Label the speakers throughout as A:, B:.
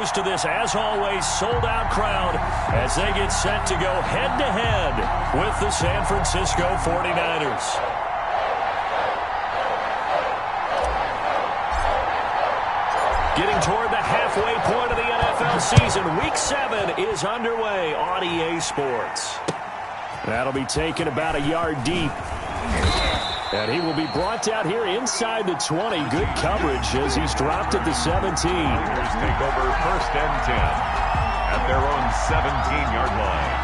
A: To this, as always, sold-out crowd as they get set to go head-to-head with the San Francisco 49ers. Getting toward the halfway point of the NFL season, Week 7 is underway on EA Sports. That'll be taken about a yard deep. And he will be brought down here inside the 20. Good coverage as he's dropped at the 17.
B: Take over 1st and 10 at their own 17-yard
A: line.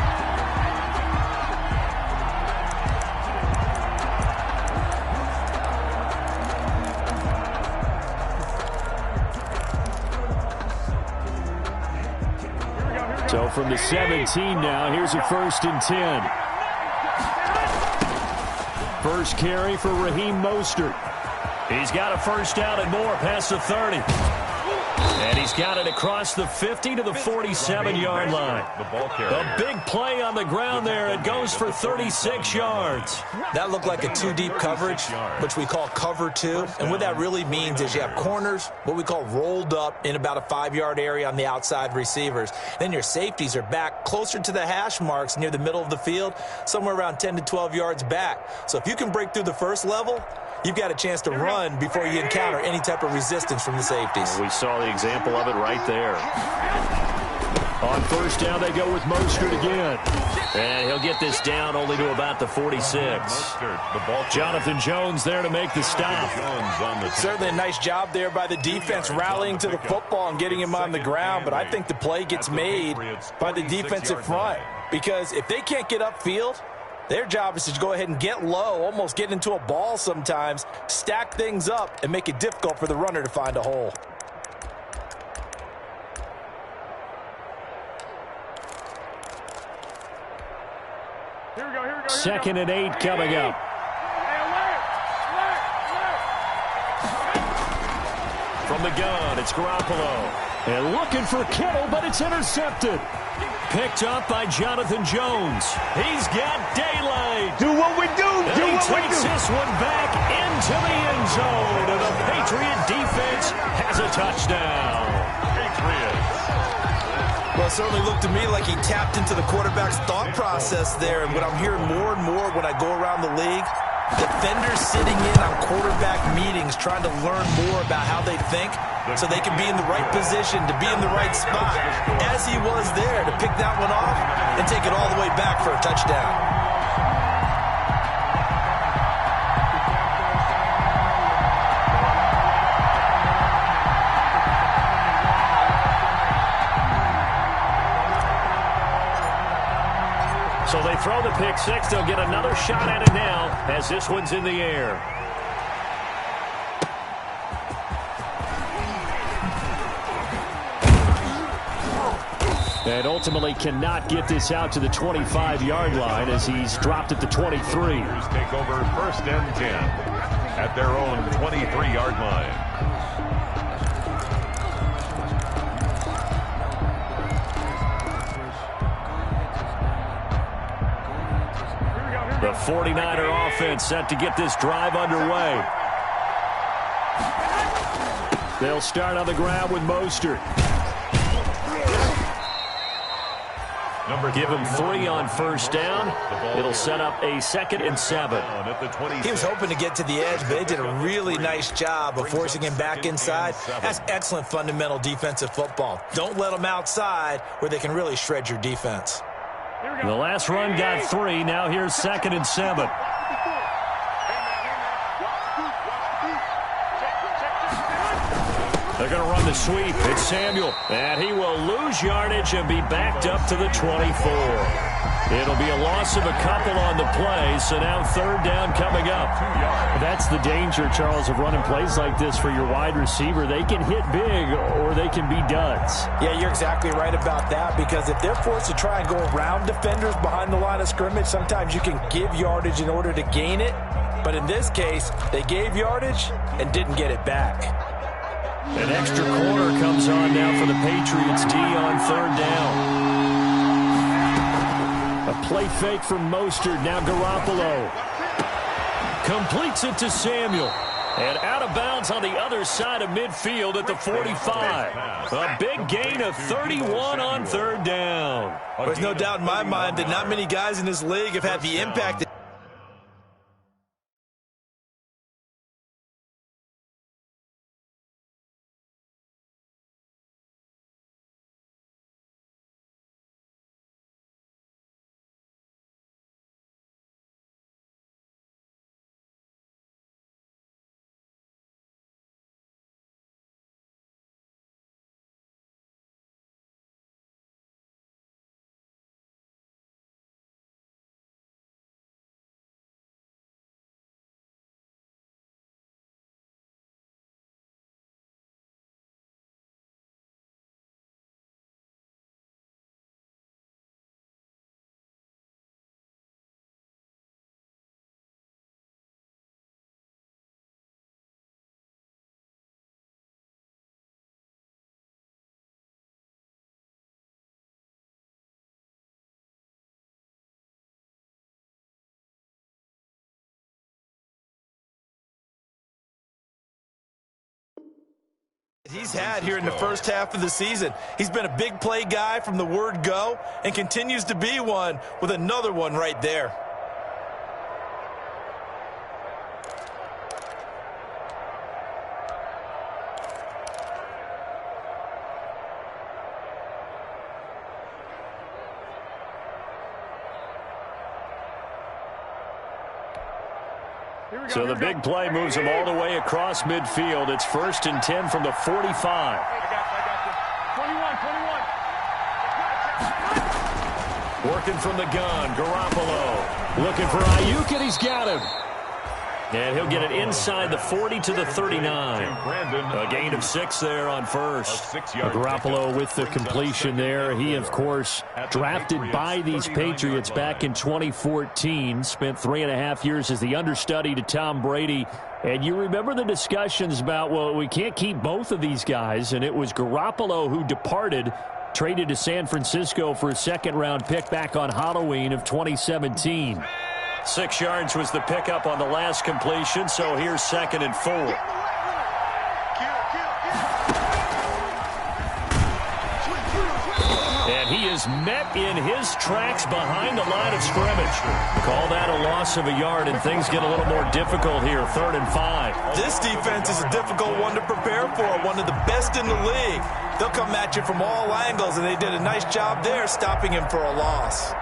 A: So from the 17 now, here's a 1st and 10. First carry for Raheem Mostert. He's got a first down and more past the 30. And he's got it across the 50 to the 47-yard line. The big play on the ground there. It goes for 36 yards.
C: That looked like a two-deep coverage, which we call cover two. And what that really means is you have corners, what we call rolled up in about a 5-yard area on the outside receivers. Then your safeties are back closer to the hash marks near the middle of the field, somewhere around 10 to 12 yards back. So if you can break through the first level, you've got a chance to run before you encounter any type of resistance from the safeties.
A: We saw the example of it right there. On first down, they go with Mostert again. And he'll get this down only to about the 46. Jonathan Jones there to make the stop.
C: Certainly a nice job there by the defense rallying to the football and getting him on the ground. But I think the play gets made by the defensive front. Because if they can't get upfield, their job is to go ahead and get low, almost get into a ball sometimes, stack things up, and make it difficult for the runner to find a hole.
D: Here we go.
A: 2nd and 8 coming up. From the gun, it's Garoppolo. And looking for Kittle, but it's intercepted. Picked up by Jonathan Jones. He's got daylight.
D: Do what we do.
A: And he takes this one back into the end zone. And the Patriot defense has a touchdown.
B: Patriots.
C: Well, it certainly looked to me like he tapped into the quarterback's thought process there. And what I'm hearing more and more when I go around the league, defenders sitting in on quarterback meetings trying to learn more about how they think so they can be in the right position to be in the right spot, as he was there to pick that one off and take it all the way back for a touchdown.
A: So they throw the pick six. They'll get another shot at it now as this one's in the air. And ultimately cannot get this out to the 25-yard line as he's dropped at the 23.
B: Take over 1st and 10 at their own 23-yard line.
A: The 49er offense set to get this drive underway. They'll start on the ground with Mostert. Give him 3 on first down. It'll set up a 2nd and 7.
C: He was hoping to get to the edge, but they did a really nice job of forcing him back inside. That's excellent fundamental defensive football. Don't let them outside where they can really shred your defense.
A: The last run got 3. Now here's 2nd and 7. They're going to run the sweep. It's Samuel. And he will lose yardage and be backed up to the 24. It'll be a loss of a couple on the play, so now 3rd down coming up. That's the danger, Charles, of running plays like this for your wide receiver. They can hit big or they can be duds.
C: Yeah, you're exactly right about that, because if they're forced to try and go around defenders behind the line of scrimmage, sometimes you can give yardage in order to gain it. But in this case, they gave yardage and didn't get it back.
A: An extra corner comes on now for the Patriots D on 3rd down. A play fake from Mostert. Now Garoppolo completes it to Samuel. And out of bounds on the other side of midfield at the 45. A big gain of 31 on third down.
C: There's no doubt in my mind that not many guys in this league have had the impact that he's had here in the first half of the season. He's been a big play guy from the word go and continues to be one with another one right there.
A: So the big play moves him all the way across midfield. It's 1st and 10 from the 45.
D: I got you. 21.
A: Working from the gun, Garoppolo. Looking for Ayuk, and he's got him. And he'll get it inside the 40 to the 39. A gain of 6 there on first. Garoppolo with the completion there. He, of course, drafted by these Patriots back in 2014. Spent 3.5 years as the understudy to Tom Brady. And you remember the discussions about, well, we can't keep both of these guys. And it was Garoppolo who departed, traded to San Francisco for a second-round pick back on Halloween of 2017. 6 yards was the pickup on the last completion, so here's 2nd and 4. And he is met in his tracks behind the line of scrimmage. Call that a loss of a yard, and things get a little more difficult here, 3rd and 5.
C: This defense is a difficult one to prepare for, one of the best in the league. They'll come at you from all angles, and they did a nice job there stopping him for a loss.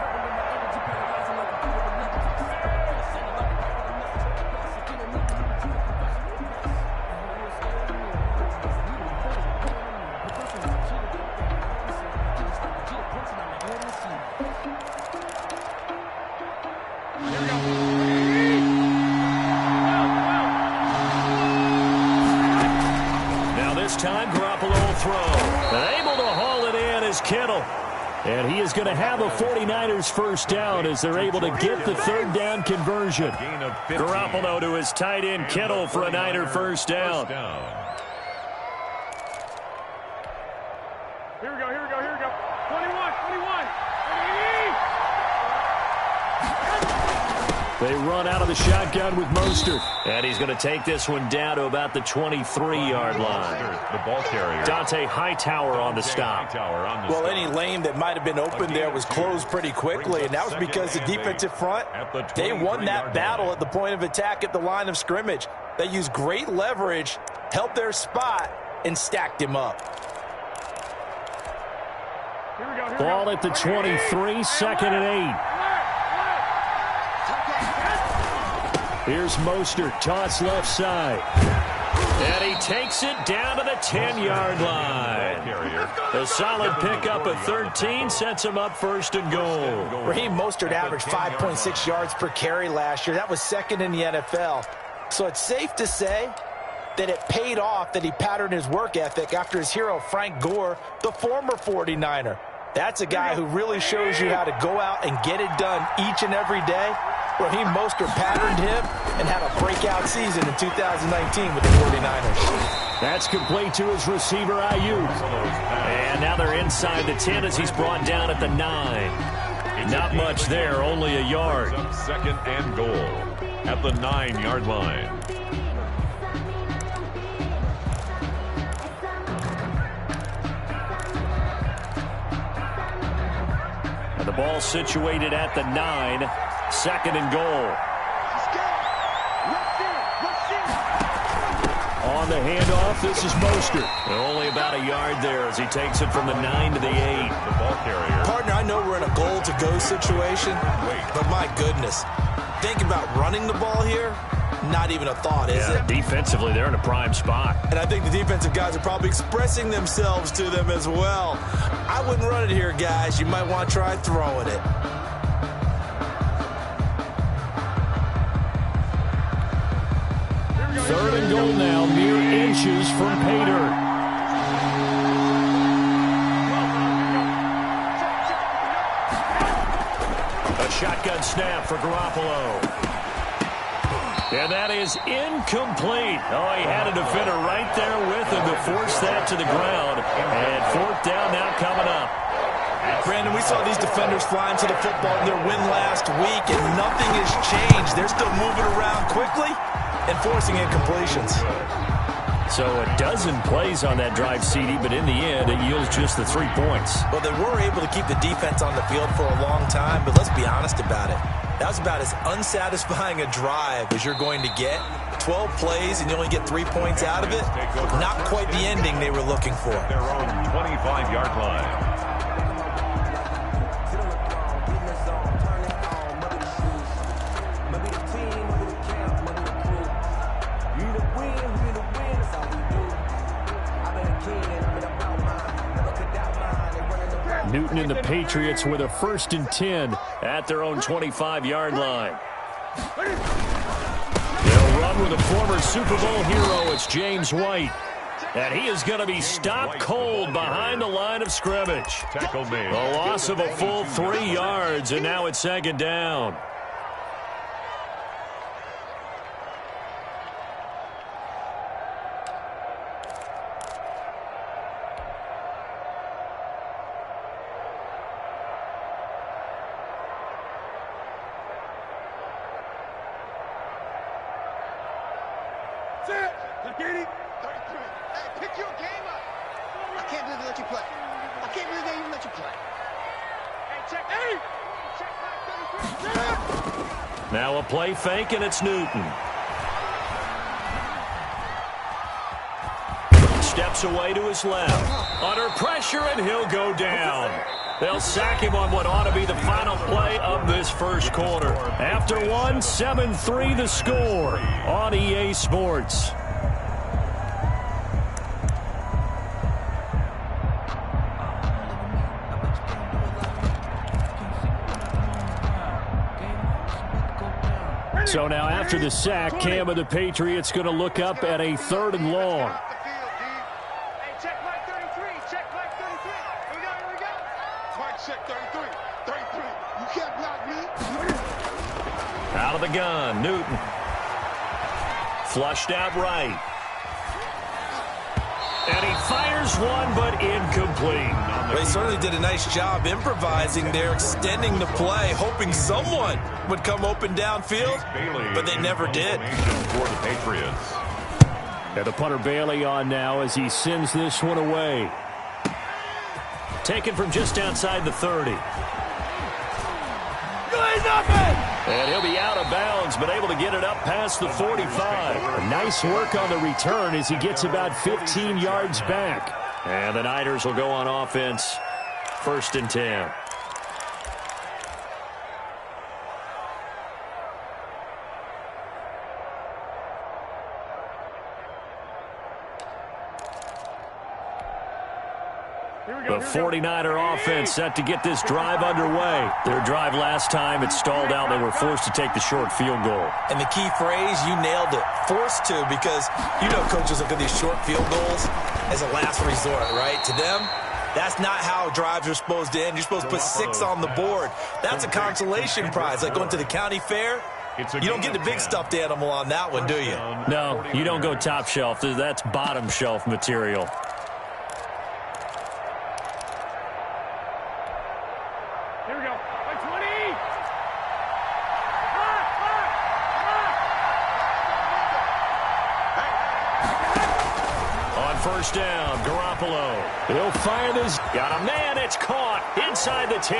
A: And he is going to have a 49ers first down as they're able to get the 3rd down conversion. Garoppolo to his tight end Kittle for a Niner first down.
D: Here we go. 21.
A: They run out of the shotgun with Mostert. And he's going to take this one down to about the 23-yard line.
B: The ball carrier.
A: Dante Hightower on the stop.
C: Well, any lane that might have been open there was closed pretty quickly, and that was because the defensive front, they won that battle at the point of attack at the line of scrimmage. They used great leverage, held their spot, and stacked him up.
D: Here we go.
A: Ball at the 23, 2nd and 8. Here's Mostert, toss left side. And he takes it down to the 10-yard line. A solid pickup of 13 sets him up 1st and goal.
C: Raheem Mostert averaged 5.6 yards per carry last year. That was 2nd in the NFL. So it's safe to say that it paid off that he patterned his work ethic after his hero Frank Gore, the former 49er. That's a guy who really shows you how to go out and get it done each and every day. Raheem Mostert patterned him and had a breakout season in 2019 with the 49ers.
A: That's complete to his receiver, Ayuk. And now they're inside the 10 as he's brought down at the 9. Not much there, only a yard.
B: 2nd and goal at the 9-yard line.
A: And the ball situated at the 9. Second and goal. On the handoff, this is Mostert. Only about a yard there as he takes it from the 9 to the 8.
B: The ball carrier.
C: Partner, I know we're in a goal-to-go situation, but my goodness, think about running the ball here. Not even a thought, is it?
A: Defensively, they're in a prime spot.
C: And I think the defensive guys are probably expressing themselves to them as well. I wouldn't run it here, guys. You might want to try throwing it.
A: Third and goal now, mere inches from Pater. A shotgun snap for Garoppolo. And that is incomplete. Oh, he had a defender right there with him to force that to the ground. And fourth down now coming up.
C: Brandon, we saw these defenders flying to the football in their win last week, and nothing has changed. They're still moving around quickly and forcing incompletions.
A: So a dozen plays on that drive, CD, but in the end, it yields just the 3 points.
C: Well, they were able to keep the defense on the field for a long time, but let's be honest about it. That was about as unsatisfying a drive as you're going to get. 12 plays and you only get 3 points out of it. Not quite the ending they were looking for.
B: Their own 25-yard line.
A: Newton and the Patriots with a 1st and 10 at their own 25-yard line. They'll run with a former Super Bowl hero. It's James White. And he is going to be stopped cold behind the line of scrimmage. A loss of a full 3 yards, and now it's 2nd down. Now a play fake, and it's Newton. Steps away to his left. Under pressure, and he'll go down. They'll sack him on what ought to be the final play of this first quarter. After one, 7-3 the score on EA Sports. So now after the sack, Cam of the Patriots going to look up at a 3rd and long.
D: Hey, check Mike 33. Check Mike 33. Here we go, here we go. Mike, check 33. 33. You can't block me.
A: Out of the gun, Newton. Flushed out right. And he fires one, but incomplete.
C: They certainly did a nice job improvising there, extending the play, hoping someone would come open downfield, but they never did.
B: For the Patriots.
A: And the punter Bailey on now as he sends this one away. Taken from just outside the 30. And he'll be out of bounds, but able to get it up past the 45. Nice work on the return as he gets about 15 yards back. And the Niners will go on offense, 1st and 10. The 49er offense set to get this drive underway. Their drive last time, it stalled out. They were forced to take the short field goal.
C: And the key phrase, you nailed it, forced to, because you know coaches look at these short field goals as a last resort, right? To them, that's not how drives are supposed to end. You're supposed to put 6 on the board. That's a consolation prize, like going to the county fair. You don't get the big stuffed animal on that one, do you?
A: No, you don't go top shelf. That's bottom shelf material.
D: Here we go. 20.
A: On first down. Garoppolo. He'll fire this. Got a man. It's caught inside the 10.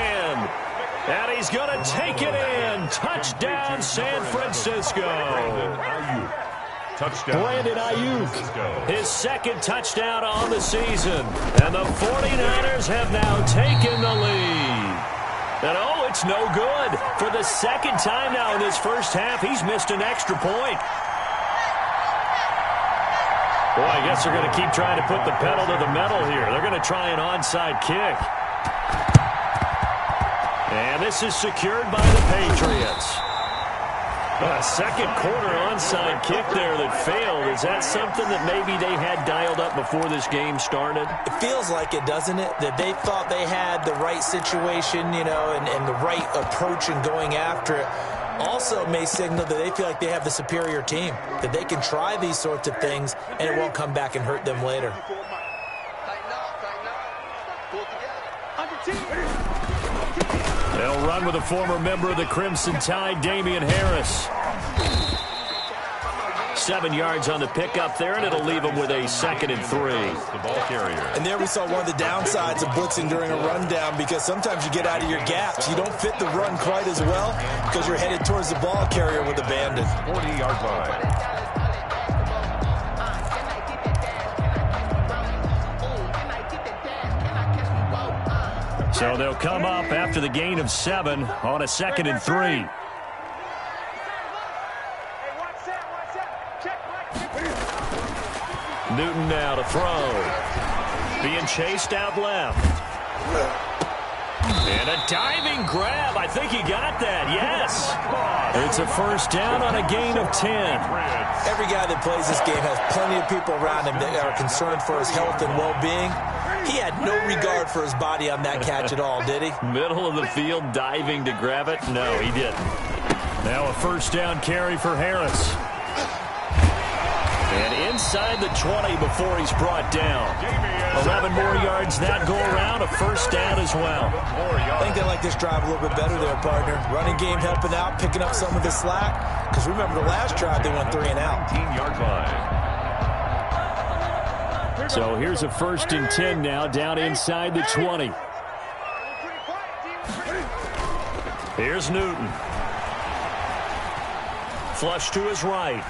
A: And he's going to take it in. Touchdown, San Francisco.
B: Touchdown.
A: Brandon Ayuk, his second touchdown on the season. And the 49ers have now taken the lead. And, oh, it's no good. For the second time now in this first half, he's missed an extra point. Boy, I guess they're going to keep trying to put the pedal to the metal here. They're going to try an onside kick. And this is secured by the Patriots. A second quarter onside kick there that failed. Is that something that maybe they had dialed up before this game started?
C: It feels like it, doesn't it? That they thought they had the right situation, you know, and the right approach in going after it. Also may signal that they feel like they have the superior team, that they can try these sorts of things and it won't come back and hurt them later.
A: They'll run with a former member of the Crimson Tide, Damian Harris. 7 yards on the pickup there, and it'll leave them with a 2nd and 3.
B: The ball carrier.
C: And there we saw one of the downsides of blitzing during a rundown, because sometimes you get out of your gaps. You don't fit the run quite as well because you're headed towards the ball carrier with abandon.
B: 40-yard line.
A: So they'll come up after the gain of 7 on a 2nd and 3. Newton now to throw. Being chased out left. And a diving grab. I think he got that. Yes. It's a first down on a gain of 10.
C: Every guy that plays this game has plenty of people around him that are concerned for his health and well-being. He had no regard for his body on that catch at all, did he?
A: Middle of the field, diving to grab it? No, he didn't. Now a first down carry for Harris. And inside the 20 before he's brought down. 11 more yards that go around, a first down as well.
C: I think they like this drive a little bit better there, partner. Running game helping out, picking up some of the slack. Because remember the last drive, they went 3 and out.
B: 19-yard line.
A: So here's a 1st and 10 now, down inside the 20. Here's Newton. Flush to his right.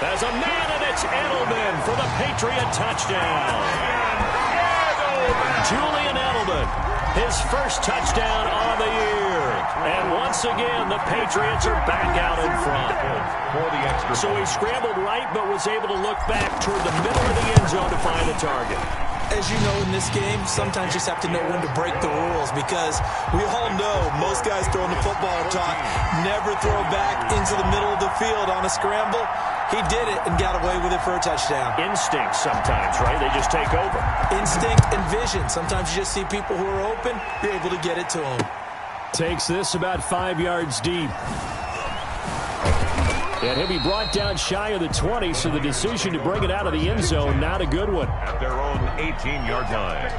A: There's a man, and it's Edelman for the Patriot touchdown. Julian Edelman, his first touchdown of the year. And once again, the Patriots are back out in front. So he scrambled right, but was able to look back toward the middle of the end zone to find the target.
C: As you know, in this game, sometimes you just have to know when to break the rules, because we all know most guys throwing the football are taught never throw back into the middle of the field on a scramble. He did it and got away with it for a touchdown.
A: Instinct sometimes, right? They just take over.
C: Instinct and vision. Sometimes you just see people who are open, you're able to get it to them.
A: Takes this about 5 yards deep. And he'll be brought down shy of the 20, so the decision to bring it out of the end zone, not a good one.
B: At their own 18-yard line.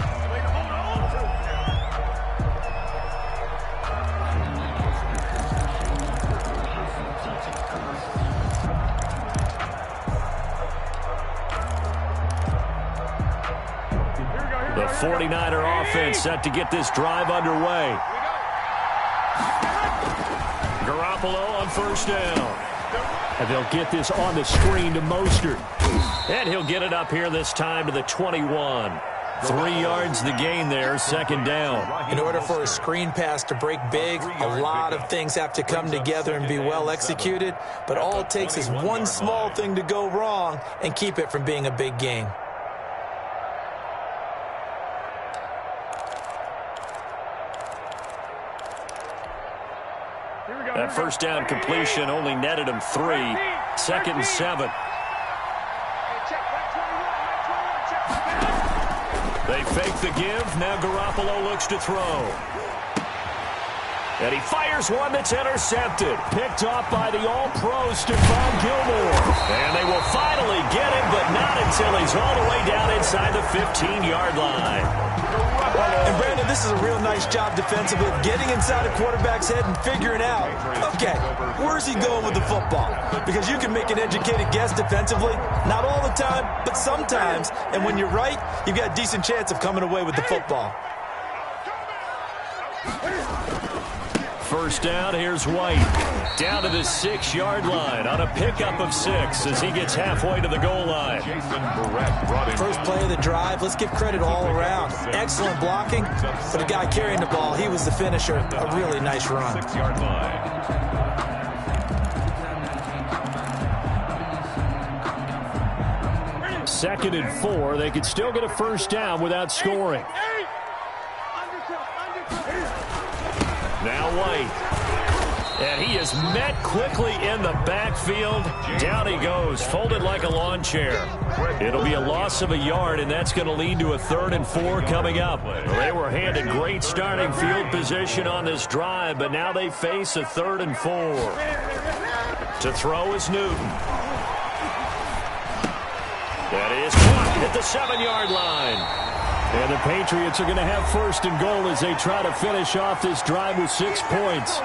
A: The 49er offense set to get this drive underway. Garoppolo on first down. And they'll get this on the screen to Mostert. And he'll get it up here this time to the 21. 3 yards the gain there, 2nd down.
C: In order for a screen pass to break big, a lot of things have to come together and be well executed. But all it takes is one small thing to go wrong and keep it from being a big gain.
A: That first down completion only netted him 3. 2nd and 7. They fake the give. Now Garoppolo looks to throw. And he fires one that's intercepted. Picked off by the All-Pro Stephon Gilmore. And they will finally get him, but not until he's all the way down inside the 15-yard line.
C: And Brandon, know, this is a real nice job defensively of getting inside a quarterback's head and figuring out, okay, where's he going with the football? Because you can make an educated guess defensively, not all the time, but sometimes. And when you're right, you've got a decent chance of coming away with the football.
A: First down, here's White. Down to the 6-yard line on a pickup of 6 as he gets halfway to the goal line.
C: First play of the drive, let's give credit all around. Excellent blocking, but the guy carrying the ball, he was the finisher. A really nice run.
B: 6-yard line.
A: Second and 4, they could still get a first down without scoring. Now White. And he is met quickly in the backfield. Down he goes, folded like a lawn chair. It'll be a loss of a yard, and that's going to lead to a 3rd and 4 coming up. They were handed great starting field position on this drive, but now they face a 3rd and 4. To throw is Newton. That is caught at the 7-yard line. And the Patriots are going to have first and goal as they try to finish off this drive with 6 points.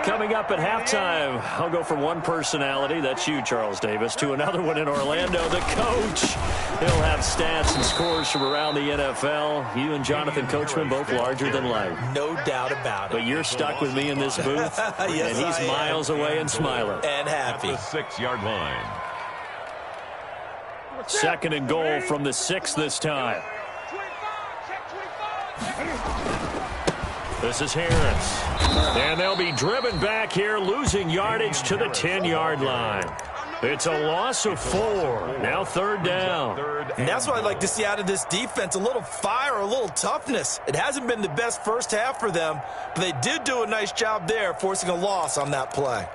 A: Coming up at halftime, I'll go from one personality, that's you, Charles Davis, to another one in Orlando, the coach. He'll have stats and scores from around the NFL. You and Jonathan Coachman both larger than life.
C: No doubt about it.
A: But you're stuck with me in this booth,
C: yes,
A: and he's miles away and smiling.
C: And happy.
B: At the 6-yard line.
A: Second and goal from the 6 this time. This is Harris. And they'll be driven back here, losing yardage to the 10-yard line. It's a loss of 4. Now 3rd down.
C: And that's what I'd like to see out of this defense, a little fire, a little toughness. It hasn't been the best first half for them, but they did do a nice job there, forcing a loss on that play.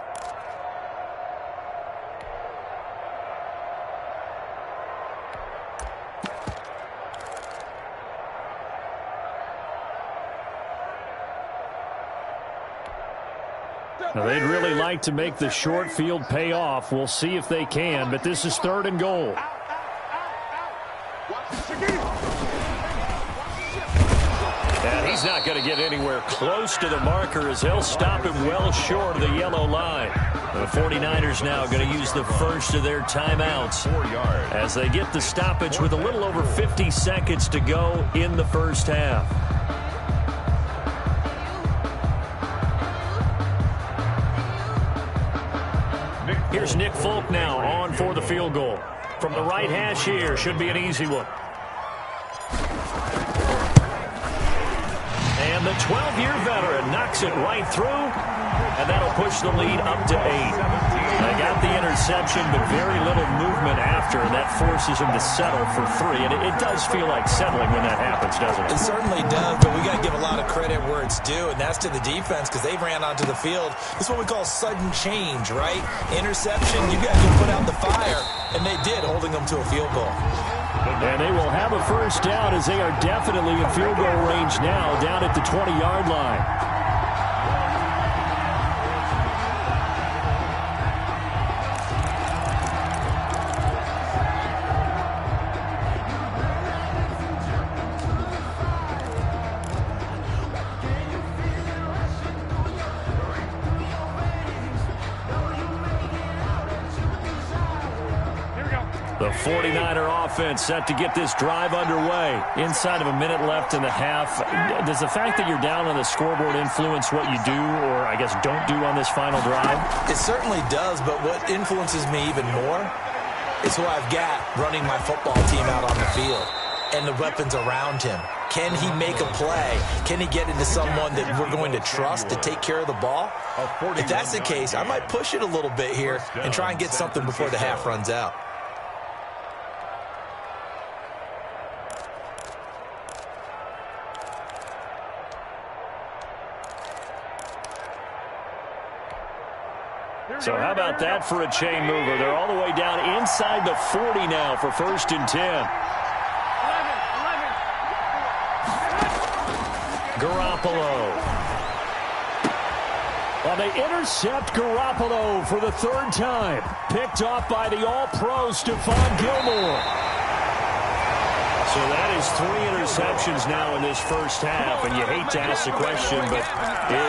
A: Now, they'd really like to make the short field pay off. We'll see if they can, but this is 3rd and goal. And he's not going to get anywhere close to the marker as they'll stop him well short of the yellow line. The 49ers now going to use the first of their timeouts as they get the stoppage with a little over 50 seconds to go in the first half. Here's Nick Folk now on for the field goal. From the right hash here, should be an easy one. And the 12-year veteran knocks it right through, and that'll push the lead up to 8. They got the interception, but very little movement after, and that forces them to settle for 3. And it does feel like settling when that happens, doesn't it?
C: It certainly does, but we got to give a lot of credit where it's due, and that's to the defense because they ran onto the field. This is what we call sudden change, right? Interception, you got to put out the fire, and they did, holding them to a field goal.
A: And they will have a first down as they are definitely in field goal range now, down at the 20-yard line. The 49er offense set to get this drive underway. Inside of a minute left in the half. Does the fact that you're down on the scoreboard influence what you do, or I guess don't do on this final drive?
C: It certainly does, but what influences me even more is who I've got running my football team out on the field and the weapons around him. Can he make a play? Can he get into someone that we're going to trust to take care of the ball? If that's the case, I might push it a little bit here and try and get something before the half runs out.
A: So how about that for a chain mover? They're all the way down inside the 40 now for 1st and 10. Garoppolo. Well, they intercept Garoppolo for the third time. Picked off by the all-pro Stephon Gilmore. So that is 3 interceptions now in this first half, and you hate to ask the question, but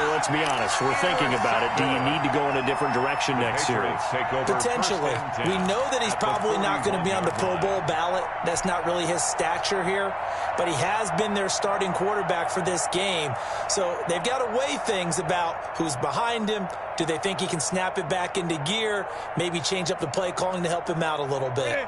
A: let's be honest, we're thinking about it. Do you need to go in a different direction next series?
C: Potentially. We know that he's probably not going to be on the Pro Bowl ballot. That's not really his stature here, but he has been their starting quarterback for this game. So they've got to weigh things about who's behind him. Do they think he can snap it back into gear? Maybe change up the play calling to help him out a little bit.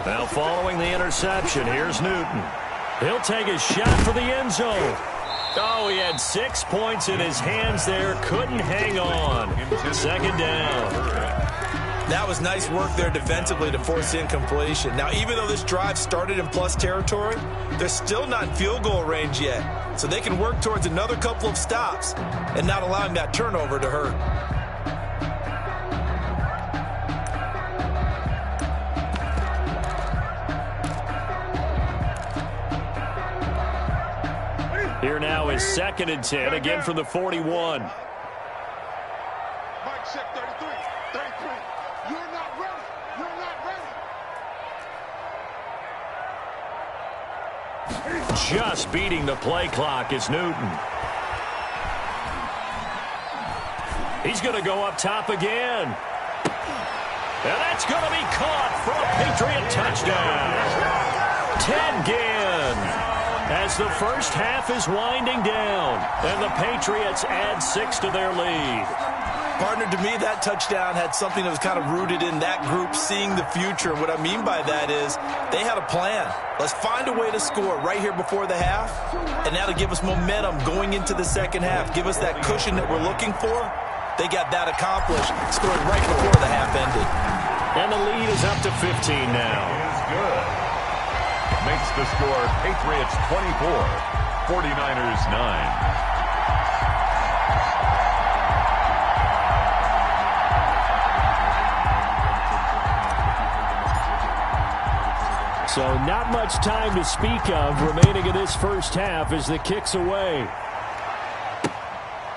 A: Now following the interception, here's Newton. He'll take a shot for the end zone. Oh, he had 6 points in his hands there. Couldn't hang on. Second down.
C: That was nice work there defensively to force the incompletion. Now, even though this drive started in plus territory, they're still not in field goal range yet. So they can work towards another couple of stops and not allowing that turnover to hurt.
A: Here now is 2nd and 10, again from the 41.
D: Mike check 33. 33. You're not ready. You're not ready.
A: Just beating the play clock is Newton. He's going to go up top again. And that's going to be caught for a Patriot touchdown. Ted Ginn. As the first half is winding down, and the Patriots add 6 to their lead.
C: Partner, to me, that touchdown had something that was kind of rooted in that group seeing the future. What I mean by that is they had a plan. Let's find a way to score right here before the half, and that'll give us momentum going into the second half. Give us that cushion that we're looking for. They got that accomplished, scoring right before the half ended.
A: And the lead is up to 15 now.
B: Good. Makes the score Patriots 24, 49ers 9.
A: So not much time to speak of remaining in this first half as the kick's away.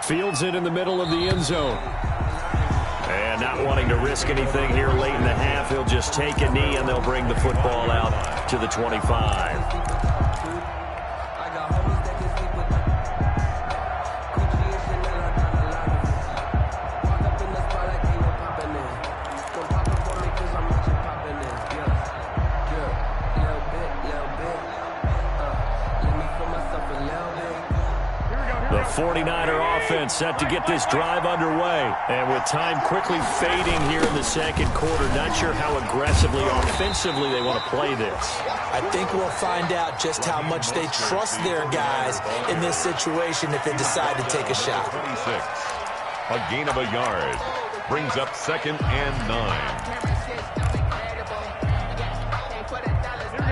A: Fields it in the middle of the end zone. And not wanting to risk anything here late in the half, he'll just take a knee and they'll bring the football out to the 25. The 49er offense set to get this drive underway. And with time quickly fading here in the second quarter, not sure how aggressively, offensively they want to play this.
C: I think we'll find out just how much they trust their guys in this situation if they decide to take a shot.
B: 26. A gain of a yard. Brings up 2nd and 9.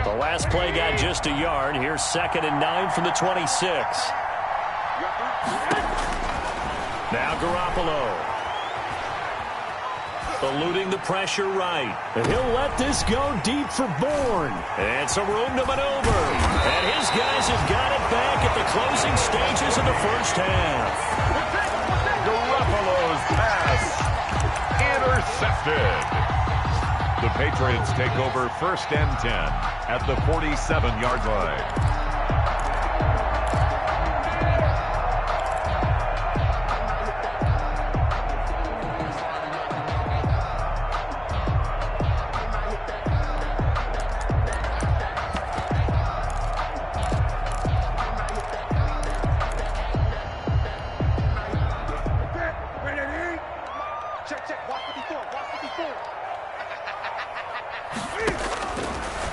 A: The last play got just a yard. Here's 2nd and 9 from the 26. Now Garoppolo. Eluding the pressure right. And he'll let this go deep for Bourne. And some room to maneuver. And his guys have got it back at the closing stages of the first half.
B: Garoppolo's pass intercepted. The Patriots take over 1st and 10 at the 47-yard line.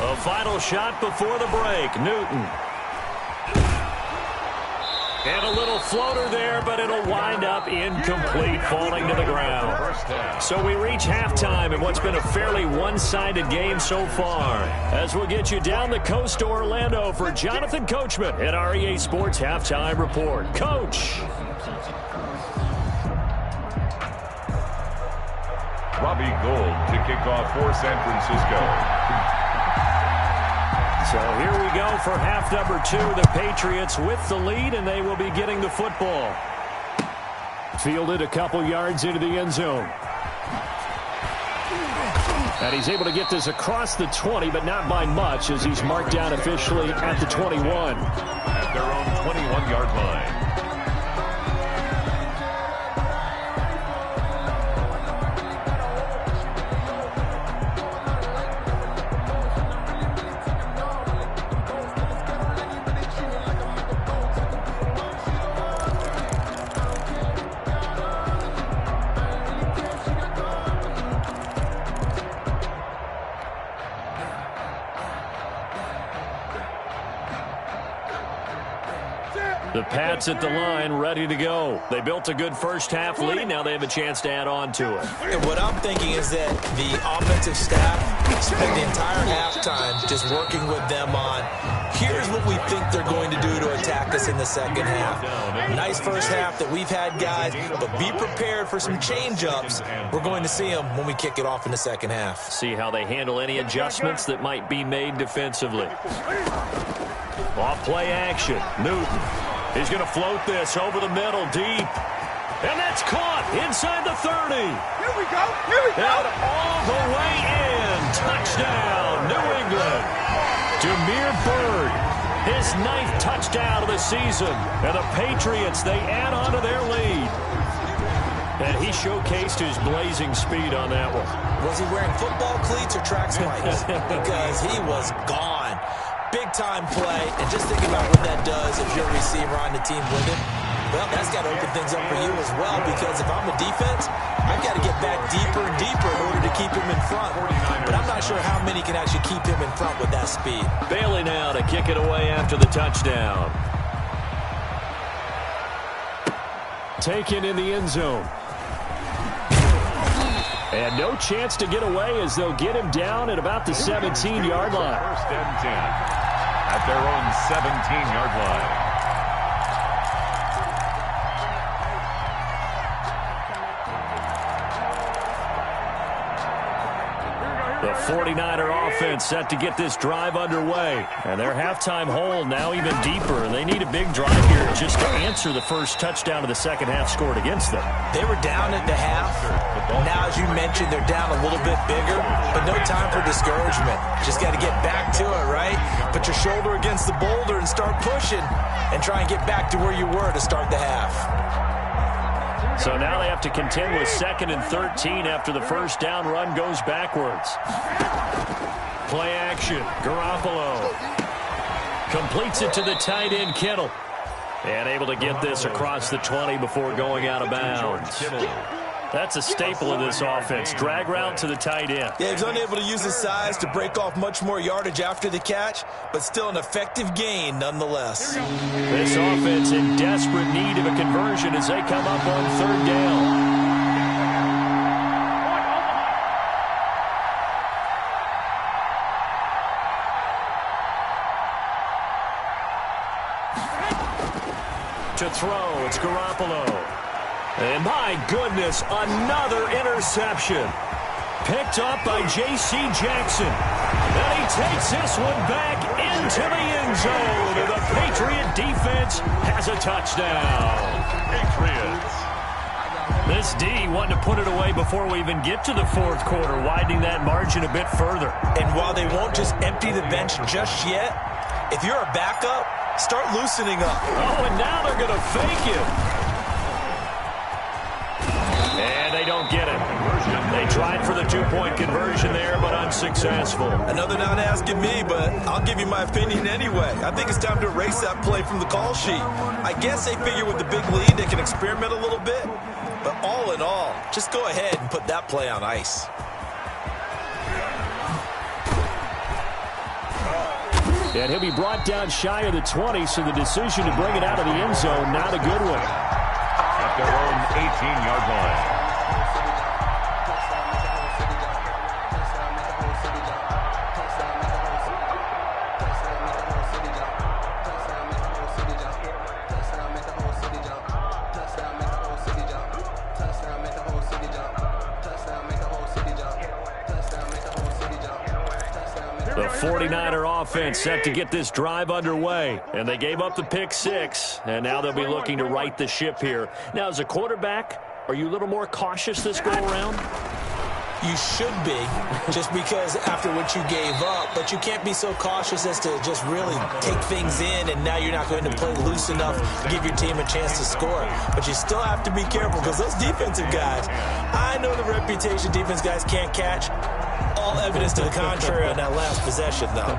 A: A final shot before the break. Newton. And a little floater there, but it'll wind up incomplete, falling to the ground. So we reach halftime in what's been a fairly one-sided game so far. As we'll get you down the coast to Orlando for Jonathan Coachman at our EA Sports Halftime Report. Coach.
B: Robbie Gould to kick off for San Francisco.
A: So here we go for half number 2. The Patriots with the lead, and they will be getting the football. Fielded a couple yards into the end zone. And he's able to get this across the 20, but not by much, as he's marked down officially at the 21.
B: At their own 21-yard line.
A: The Pats at the line, ready to go. They built a good first-half lead. Now they have a chance to add on to it.
C: And what I'm thinking is that the offensive staff spent the entire halftime just working with them on, here's what we think they're going to do to attack us in the second half. Nice first half that we've had, guys, but be prepared for some change-ups. We're going to see them when we kick it off in the second half.
A: See how they handle any adjustments that might be made defensively. Off play action. Newton. He's going to float this over the middle, deep. And that's caught inside the 30.
D: Here we go. Here we go.
A: And all the way in. Touchdown, New England. Demir Bird, his 9th touchdown of the season. And the Patriots, they add on to their lead. And he showcased his blazing speed on that one.
C: Was he wearing football cleats or track spikes? Because he was gone. Big-time play, and just think about what that does if you're a receiver on the team with him. Well, that's got to open things up for you as well, because if I'm a defense, I've got to get back deeper and deeper in order to keep him in front. But I'm not sure how many can actually keep him in front with that speed.
A: Bailey now to kick it away after the touchdown. Taken in the end zone. And no chance to get away as they'll get him down at about the 17-yard line.
B: First and 10 at their own 17-yard line.
A: The 49er offense set to get this drive underway. And their halftime hole now even deeper. And they need a big drive here just to answer the first touchdown of the second half scored against them.
C: They were down at the half. Now, as you mentioned, they're down a little bit bigger, but no time for discouragement. Just got to get back to it, right? Put your shoulder against the boulder and start pushing and try and get back to where you were to start the half.
A: So now they have to contend with 2nd and 13 after the first down run goes backwards. Play action. Garoppolo completes it to the tight end, Kittle. And able to get this across the 20 before going out of bounds. That's a staple of this offense. Drag route to the tight end.
C: Yeah, he's unable to use his size to break off much more yardage after the catch, but still an effective gain nonetheless.
A: This offense in desperate need of a conversion as they come up on 3rd down. To throw, it's Garoppolo. And my goodness, another interception. Picked up by J.C. Jackson. And he takes this one back into the end zone. And the Patriot defense has a touchdown.
B: Patriots.
A: This D wanting to put it away before we even get to the 4th quarter, widening that margin a bit further.
C: And while they won't just empty the bench just yet, if you're a backup, start loosening up.
A: Oh, and now they're going to fake it. And they don't get it. They tried for the 2-point conversion there, but unsuccessful.
C: Another not asking me, but I'll give you my opinion anyway. I think it's time to erase that play from the call sheet. I guess they figure with the big lead they can experiment a little bit. But all in all, just go ahead and put that play on ice.
A: And he'll be brought down shy of the 20, so the decision to bring it out of the end zone, not a good one.
B: At their own 18-yard line.
A: The 49er offense set to get this drive underway. And they gave up the pick 6, and now they'll be looking to right the ship here. Now, as a quarterback, are you a little more cautious this go-around?
C: You should be, just because after what you gave up, but you can't be so cautious as to just really take things in, and now you're not going to play loose enough to give your team a chance to score. But you still have to be careful because those defensive guys, I know the reputation defense guys can't catch. All evidence to the contrary on that last possession, though.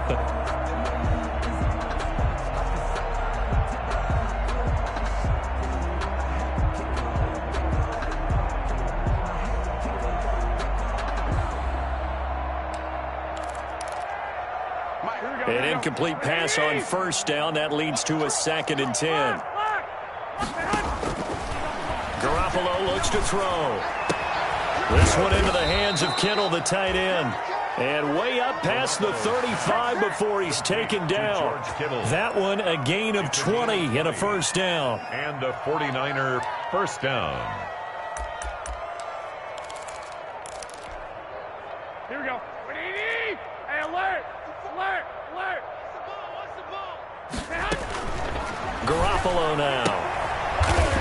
A: An incomplete pass on first down. That leads to a 2nd and 10. Garoppolo looks to throw. This one into the hands of Kittle, the tight end. And way up past the 35 before he's taken down. That one a gain of 20 and a first down.
B: And a 49er first down.
D: Here we go. What do you need? Hey, alert! Alert! Alert! What's the ball? What's the ball?
A: Garoppolo now.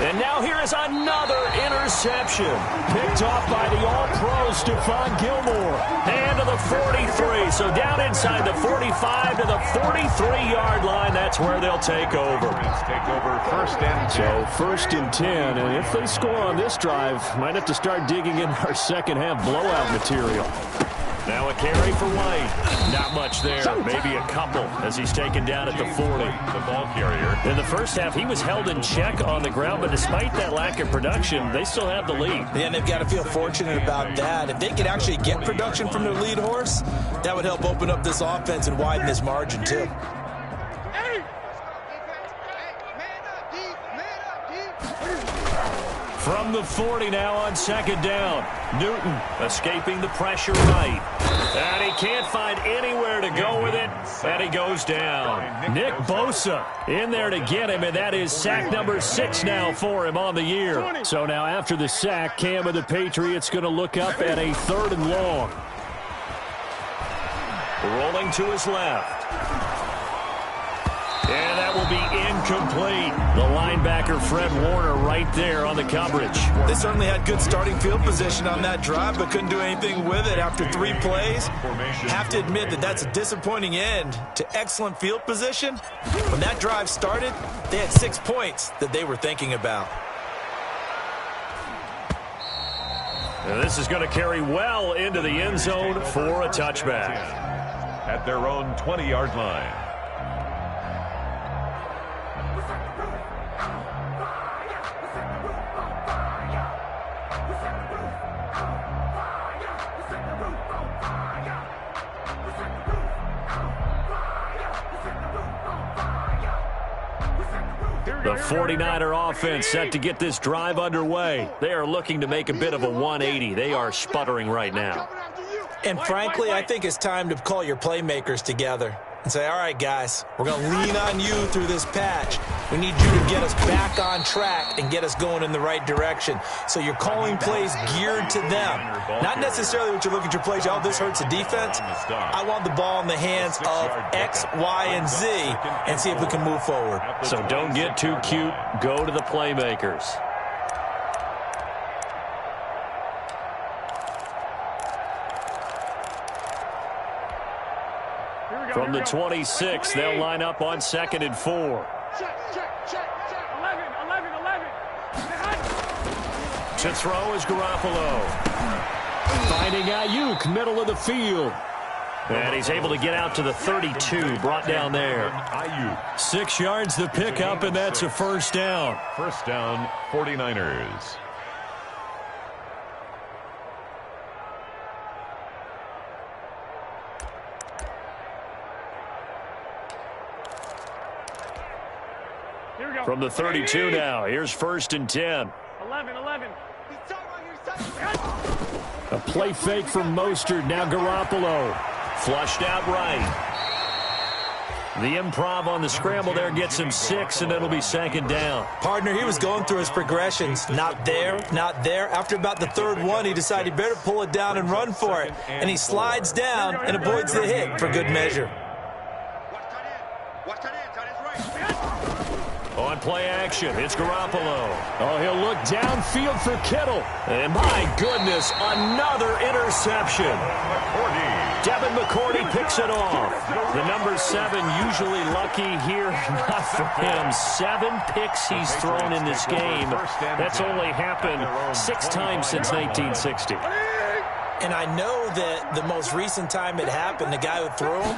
A: And now here is another interception. Picked off by the All-Pro Stephon Gilmore. And to the 43. So down inside the 45 to the 43-yard line. That's where they'll take over.
B: Take over first and 10.
A: So first and 10. And if they score on this drive, might have to start digging in our second-half blowout material. Now a carry for White. Not much there. Maybe a couple as he's taken down at the 40.
B: The ball carrier.
A: In the first half, he was held in check on the ground, but despite that lack of production, they still have the lead.
C: Yeah, and they've got to feel fortunate about that. If they could actually get production from their lead horse, that would help open up this offense and widen this margin, too.
A: From the 40 now on second down. Newton escaping the pressure right. And he can't find anywhere to go with it. And he goes down. Nick Bosa in there to get him, and that is sack number 6 now for him on the year. So now after the sack, Cam of the Patriots going to look up at a 3rd and long. Rolling to his left. And that will be incomplete. The linebacker, Fred Warner, right there on the coverage.
C: They certainly had good starting field position on that drive, but couldn't do anything with it after 3 plays. Have to admit that that's a disappointing end to excellent field position. When that drive started, they had 6 points that they were thinking about.
A: And this is going to carry well into the end zone for a touchback.
B: At their own 20-yard line.
A: The 49er offense set to get this drive underway. They are looking to make a bit of a 180. They are sputtering right now.
C: And frankly, I think it's time to call your playmakers together and say, all right, guys, we're going to lean on you through this patch. We need you to get us back on track and get us going in the right direction. So you're calling plays geared to them. Not necessarily what you're looking at your plays. Oh, this hurts the defense. I want the ball in the hands of X, Y, and Z and see if we can move forward.
A: So don't get too cute. Go to the playmakers. From the 26, they'll line up on 2nd and 4.
D: Check. 11.
A: To throw is Garoppolo. Finding Ayuk, middle of the field. And he's able to get out to the 32, brought down there. 6 yards the pickup, and that's a first down.
B: First down, 49ers.
A: From the 32 now, here's 1st and 10.
D: 11.
A: A play fake from Mostert, now Garoppolo. Flushed out right. The improv on the scramble there gets him 6, and it'll be 2nd down.
C: Partner, he was going through his progressions. Not there, not there. After about the 3rd one, he decided he better pull it down and run for it. And he slides down and avoids the hit for good measure.
A: On play action, it's Garoppolo. Oh, he'll look downfield for Kittle. And my goodness, another interception. Devin McCourty picks it off. The number 7 usually lucky here. Not for him. 7 picks he's thrown in this game. That's only happened 6 times since 1960.
C: And I know that the most recent time it happened, the guy who threw him,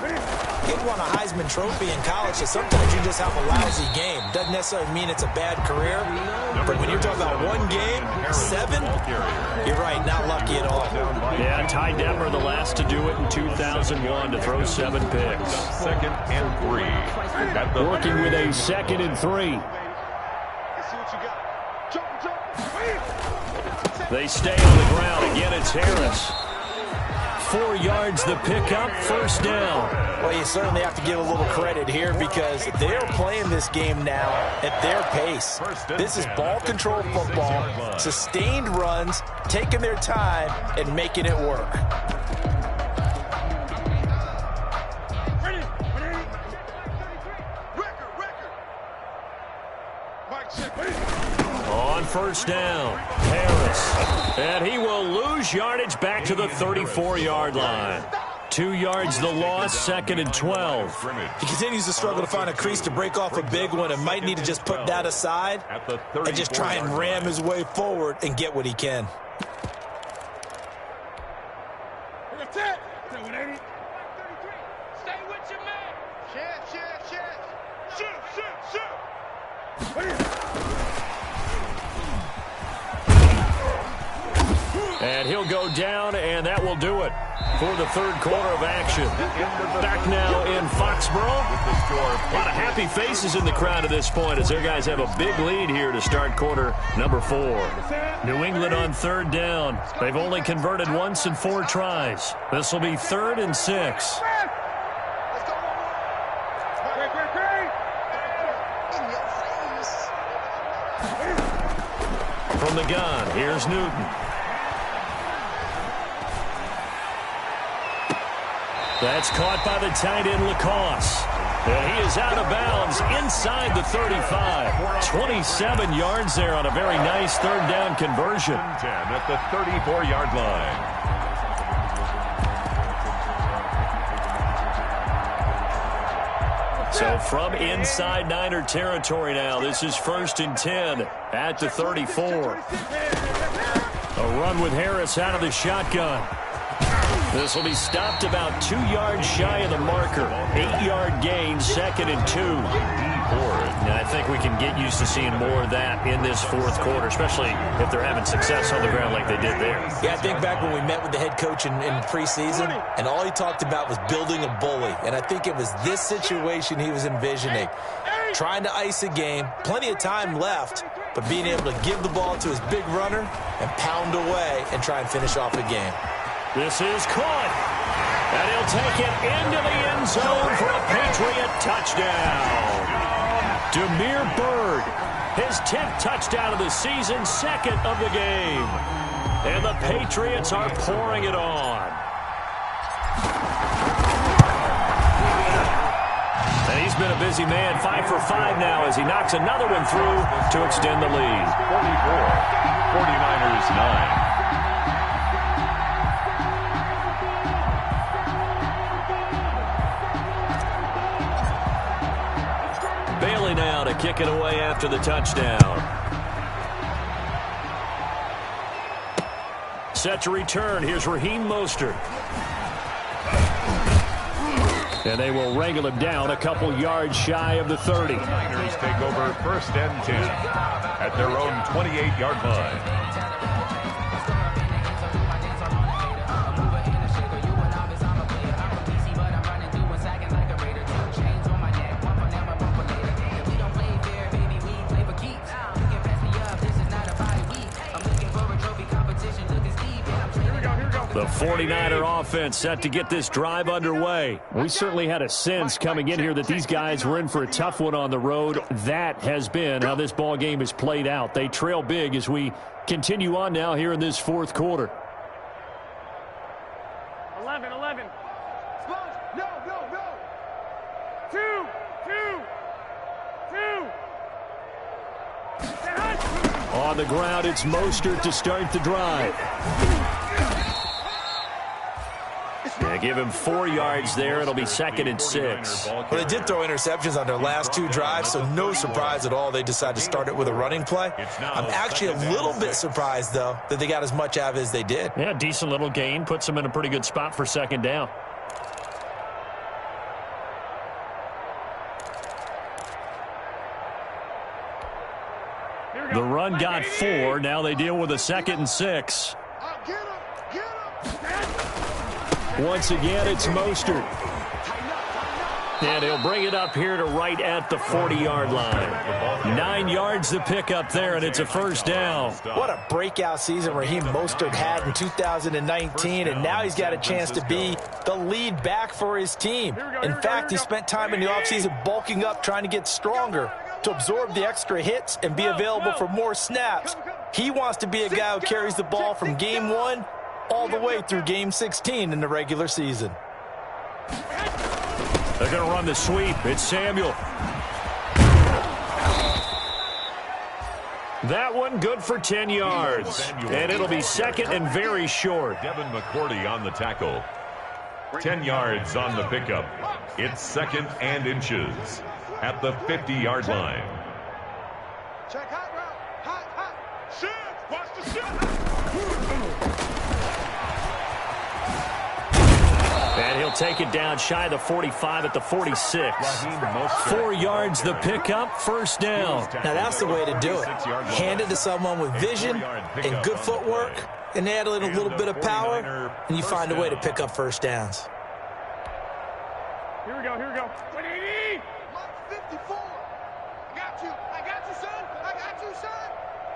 C: he won a Heisman Trophy in college, so sometimes you just have a lousy game. Doesn't necessarily mean it's a bad career, but when you're talking about one game, 7, you're right, not lucky at all.
A: Yeah, Ty Detmer, the last to do it in 2001, to throw 7 picks.
B: 2nd and 3.
A: Working with a 2nd and 3. They stay on the ground. Again, it's Harris. 4 yards the pickup, 1st down.
C: Well, you certainly have to give a little credit here because they're playing this game now at their pace. This is ball control football, sustained runs, taking their time, and making it work.
A: On 1st down, Harris. And he will lose yardage back to the 34-yard line. 2 yards the loss, 2nd and 12.
C: He continues to struggle to find a crease to break off a big one and might need to just put that aside and just try and ram his way forward and get what he can.
A: And he'll go down, and that will do it for the 3rd quarter of action. Back now in Foxborough. A lot of happy faces in the crowd at this point as their guys have a big lead here to start quarter number 4. New England on 3rd down. They've only converted once in 4 tries. This will be 3rd and 6. From the gun, here's Newton. That's caught by the tight end, Lacoste. And he is out of bounds inside the 35. 27 yards there on a very nice 3rd down conversion.
B: 10 at the 34-yard line.
A: So from inside Niner territory now, this is 1st and 10 at the 34. A run with Harris out of the shotgun. This will be stopped about 2 yards shy of the marker. 8-yard gain, 2nd and 2. And I think we can get used to seeing more of that in this 4th quarter, especially if they're having success on the ground like they did there.
C: Yeah, I think back when we met with the head coach in preseason, and all he talked about was building a bully. And I think it was this situation he was envisioning. Trying to ice a game, plenty of time left, but being able to give the ball to his big runner and pound away and try and finish off the game.
A: This is caught, and he'll take it into the end zone for a Patriot touchdown. Damiere Byrd, his 10th touchdown of the season, 2nd of the game. And the Patriots are pouring it on. And he's been a busy man, 5 for 5 now as he knocks another one through to extend the lead.
B: 44, 49ers 9.
A: Bailey now to kick it away after the touchdown. Set to return. Here's Raheem Mostert. And they will wrangle him down a couple yards shy of the 30.
B: Niners take over 1st and 10 at their own 28-yard line.
A: The The 49er offense set to get this drive underway. We certainly had a sense coming in here that these guys were in for a tough one on the road. That has been how this ball game is played out. They trail big as we continue on now here in this fourth quarter.
D: 11. No. 2.
A: On the ground, it's Mostert to start the drive. Yeah, give him 4 yards there. It'll be 2nd and 6.
C: Well, they did throw interceptions on their last 2 drives, so no surprise at all they decided to start it with a running play. I'm actually a little bit surprised, though, that they got as much out of it as they did.
A: Yeah, decent little gain. Puts them in a pretty good spot for 2nd down. The run got 4. Now they deal with a 2nd and 6.
D: Get him.
A: Once again, it's Mostert. And he'll bring it up here to right at the 40-yard line. 9 yards to pick up there, and it's a 1st down.
C: What a breakout season Raheem Mostert had in 2019, and now he's got a chance to be the lead back for his team. In fact, he spent time in the offseason bulking up, trying to get stronger, to absorb the extra hits and be available for more snaps. He wants to be a guy who carries the ball from game 1 all the way through game 16 in the regular season.
A: They're going to run the sweep. It's Samuel. That one good for 10 yards. And it'll be 2nd and very short.
B: Devin McCourty on the tackle. 10 yards on the pickup. It's 2nd and inches at the 50-yard line.
D: Check hot route. Hot. Shoot. Watch the shoot.
A: And he'll take it down shy of the 45 at the 46. 4 yards the pickup, 1st down.
C: Now that's the way to do it. Hand it to someone with vision and good footwork, and add in a little bit of power, and you find a way to pick up 1st downs.
D: Here we go. 180. Mike 54. I got you, son.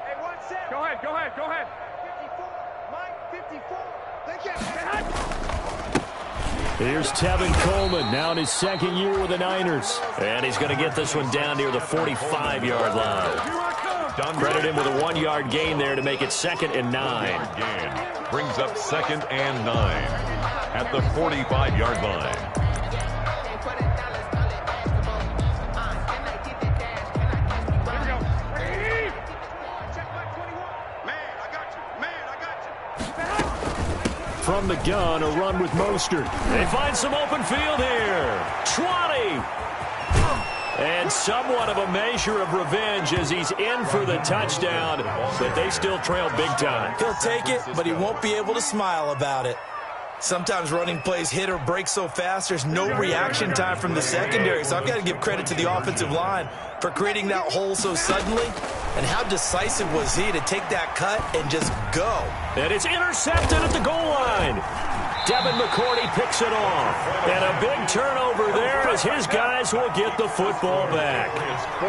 D: Hey, 1 sec. Go ahead. 54. Mike 54. They can't.
A: Here's Tevin Coleman, now in his 2nd year with the Niners. And he's going to get this one down near the 45-yard line. Credit him with a 1-yard gain there to make it 2nd and 9.
B: Brings up 2nd and 9 at the 45-yard line.
A: From the gun, a run with Mostert. They find some open field here. 20. And somewhat of a measure of revenge as he's in for the touchdown, but they still trail big time.
C: He'll take it, but he won't be able to smile about it. Sometimes running plays hit or break so fast, there's no reaction time from the secondary. So I've got to give credit to the offensive line for creating that hole so suddenly. And how decisive was he to take that cut and just go?
A: And it's intercepted at the goal line. Devin McCourty picks it off. And a big turnover there as his guys will get the football back.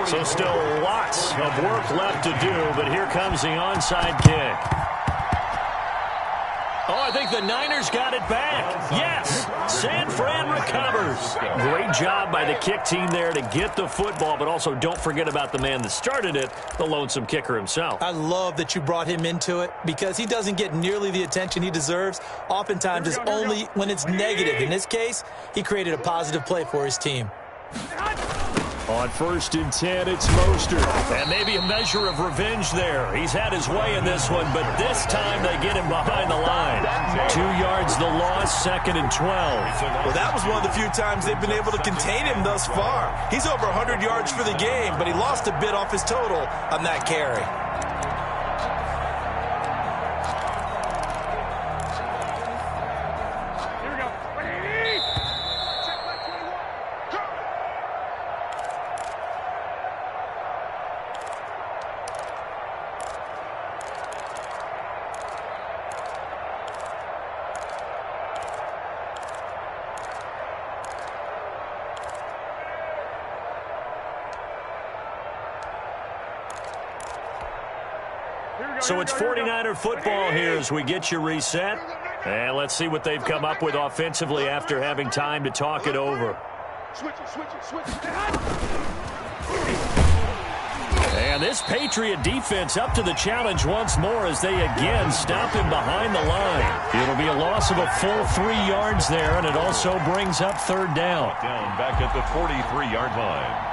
A: So still lots of work left to do, but here comes the onside kick. Oh, I think the Niners got it back. Yes, San Fran recovers. Great job by the kick team there to get the football, but also don't forget about the man that started it, the lonesome kicker himself.
C: I love that you brought him into it because he doesn't get nearly the attention he deserves. Oftentimes, it's only when it's negative. In this case, he created a positive play for his team.
A: On 1st and 10, it's Mostert. And maybe a measure of revenge there. He's had his way in this one, but this time they get him behind the line. 2 yards the loss, 2nd and 12.
C: Well, that was one of the few times they've been able to contain him thus far. He's over 100 yards for the game, but he lost a bit off his total on that carry.
A: So it's 49er football here as we get you reset. And let's see what they've come up with offensively after having time to talk it over.
D: Switch it.
A: And this Patriot defense up to the challenge once more as they again stop him behind the line. It'll be a loss of a full 3 yards there, and it also brings up third down.
B: Down back at the 43-yard line.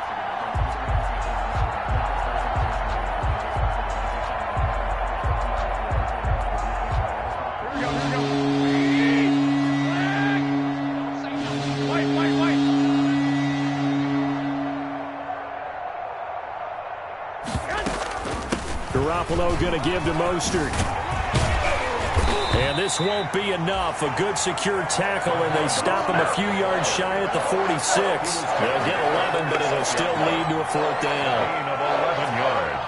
A: Garoppolo going to give to Mostert. And this won't be enough. A good secure tackle, and they stop him a few yards shy at the 46. They'll get 11, but it'll still lead to a fourth down.
B: Gain of 11 yards.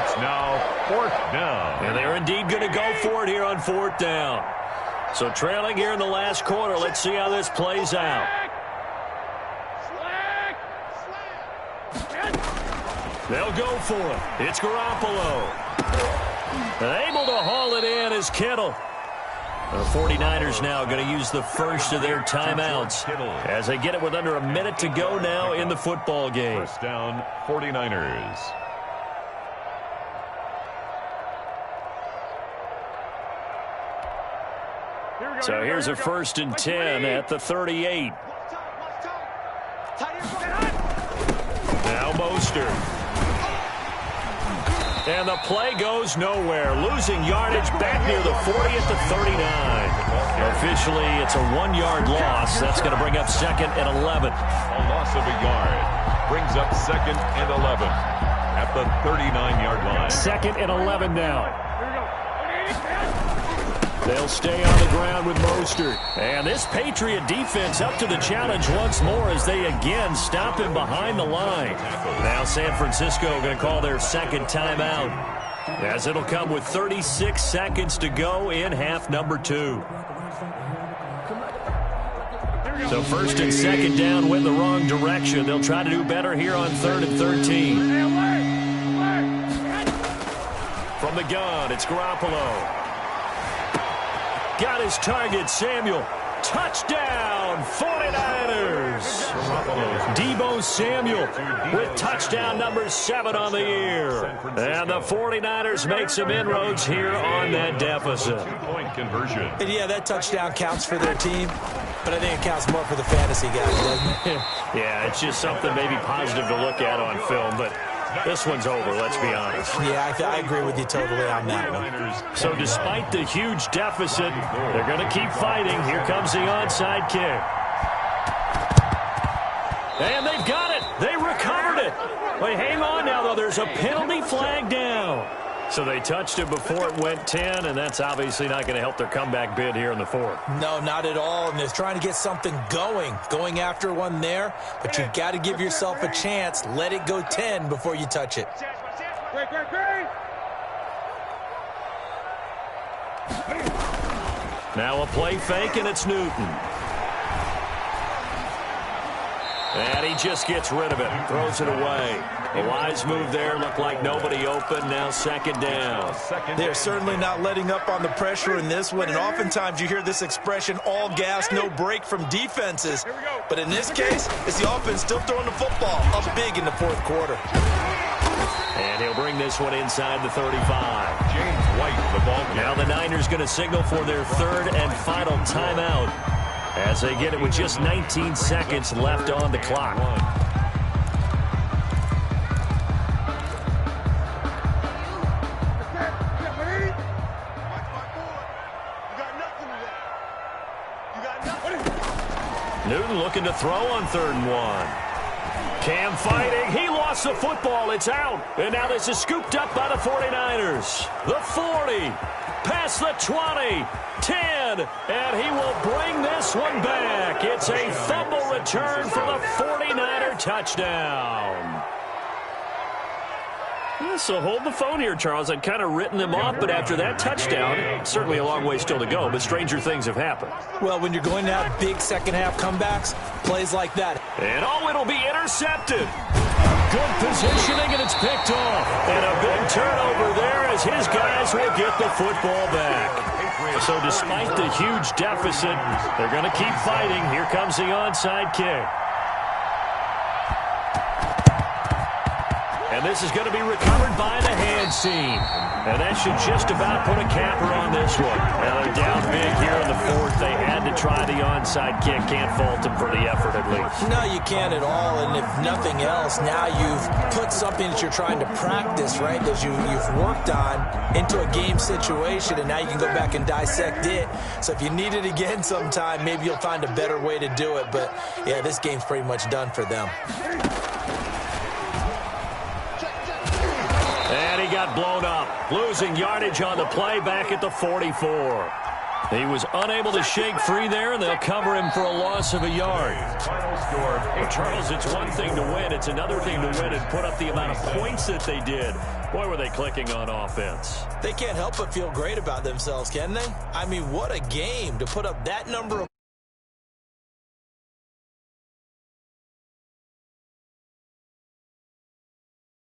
B: It's now fourth down.
A: And they're indeed going to go for it here on fourth down. So trailing here in the last quarter. Let's see how this plays out. They'll go for it. It's Garoppolo. Able to haul it in is Kittle. The 49ers now going to use the first of their timeouts as they get it with under a minute to go now in the football game.
B: First down, 49ers.
A: So here's a 1st and 10 at the 38. Now Mostert. And the play goes nowhere. Losing yardage back near the 40 at the 39. Officially, it's a 1-yard loss. That's going to bring up 2nd and 11.
B: A loss of a yard. Brings up 2nd and 11 at the 39-yard line.
A: 2nd and 11 now. They'll stay on the ground with Mostert. And this Patriot defense up to the challenge once more as they again stop him behind the line. Now San Francisco going to call their second timeout, as it'll come with 36 seconds to go in half number 2. So 1st and 2nd down went the wrong direction. They'll try to do better here on 3rd and 13. From the gun, it's Garoppolo. Got his target, Samuel. Touchdown, 49ers. Deebo Samuel with touchdown number 7 on the year. And the 49ers make some inroads here on that deficit.
B: 2-point conversion.
C: And yeah, that touchdown counts for their team, but I think it counts more for the fantasy guys, doesn't it?
A: Yeah, it's just something maybe positive to look at on film, but this one's over, let's be honest.
C: Yeah, I agree with you totally on that one.
A: So despite the huge deficit, they're going to keep fighting. Here comes the onside kick. And they've got it. They recovered it. Wait, hang on now, though. There's a penalty flag down. So they touched it before it went 10, and that's obviously not going to help their comeback bid here in the 4th.
C: No, not at all, and they're trying to get something going after one there, but you've got to give yourself a chance. Let it go 10 before you touch it.
A: Now a play fake, and it's Newton. And he just gets rid of it, throws it away. A wise move there, looked like nobody open, now 2nd down.
C: They're certainly not letting up on the pressure in this one, and oftentimes you hear this expression, all gas, no break from defenses. But in this case, it's the offense still throwing the football up big in the 4th quarter.
A: And he'll bring this one inside the 35.
B: James White, the ball.
A: Now the Niners going to signal for their 3rd and final timeout as they get it with just 19 seconds left on the clock. Newton looking to throw on 3rd and 1. Cam fighting. He lost the football. It's out. And now this is scooped up by the 49ers. The 40. Past the 20. 10. And he will bring this one back. It's a fumble return for the 49er touchdown. So hold the phone here, Charles. I'd kind of written them off, but after that touchdown, certainly a long way still to go, but stranger things have happened.
C: Well, when you're going to have big second-half comebacks, plays like that.
A: And it'll be intercepted. Good positioning, and it's picked off. And a big turnover there as his guys will get the football back. So despite the huge deficit, they're going to keep fighting. Here comes the onside kick. And this is going to be recovered by the hands team. And that should just about put a capper on this one. Now they're down big here in the fourth. They had to try the onside kick. Can't fault them for the effort at least.
C: No, you can't at all. And if nothing else, now you've put something that you're trying to practice, right, that you've worked on into a game situation, and now you can go back and dissect it. So if you need it again sometime, maybe you'll find a better way to do it. But, yeah, this game's pretty much done for them.
A: And he got blown up, losing yardage on the play back at the 44. He was unable to shake free there, and they'll cover him for a loss of a yard. Well, Charles, it's one thing to win. It's another thing to win and put up the amount of points that they did. Boy, were they clicking on offense.
C: They can't help but feel great about themselves, can they? I mean, what a game to put up that number of